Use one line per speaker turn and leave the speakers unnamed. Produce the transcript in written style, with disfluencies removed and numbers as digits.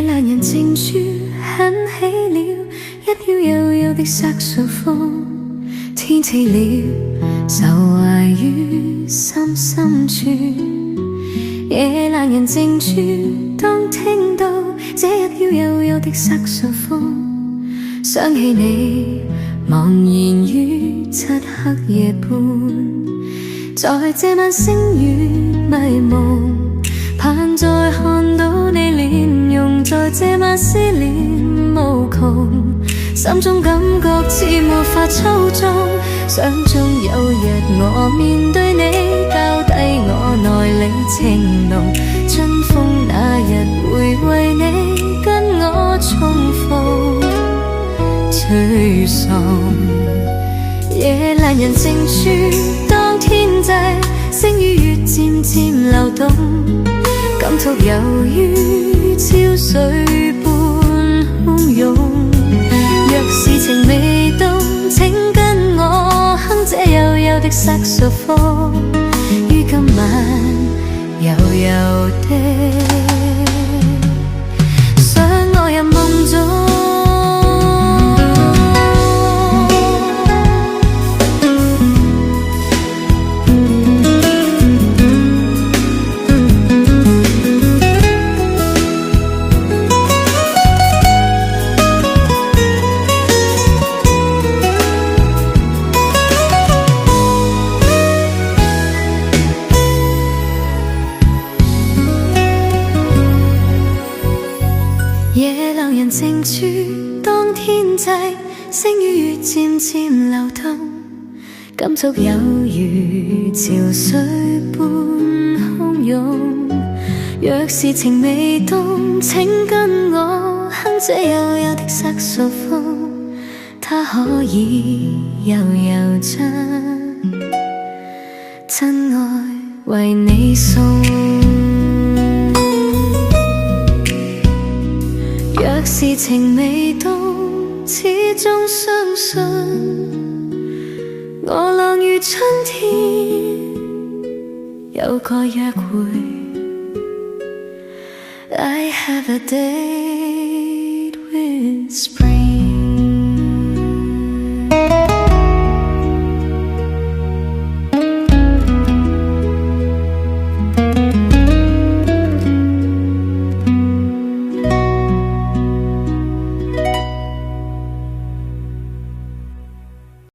夜闌人靜處響起了一飄悠悠的薩克風，天氣了，愁懷於心深處。夜闌人靜處，當聽到這一飄悠悠的薩克風，想起你茫然於漆黑夜半，在這晚星雨迷蒙，盼再看到你臉容，在這晚思念無窮，心中感覺似沒法操縱，想中有日我面對你，交低我內裏情濃，春風那日會為你跟我重逢最爽。夜闌人靜處，當天際星與月漸漸流動，感觸猶如潮水般洶湧。若是情未到，請跟我哼這悠悠的薩克風，於今晚柔柔的想我入夢中。夜闌人靜處，當天際星與月漸漸流動，感觸有如潮水般洶湧。若是情未動，請跟我哼這悠悠的薩克風，它可以悠悠將真愛為你送。若是情未到，始終相信我倆如春天有個約會。I have a date with spring.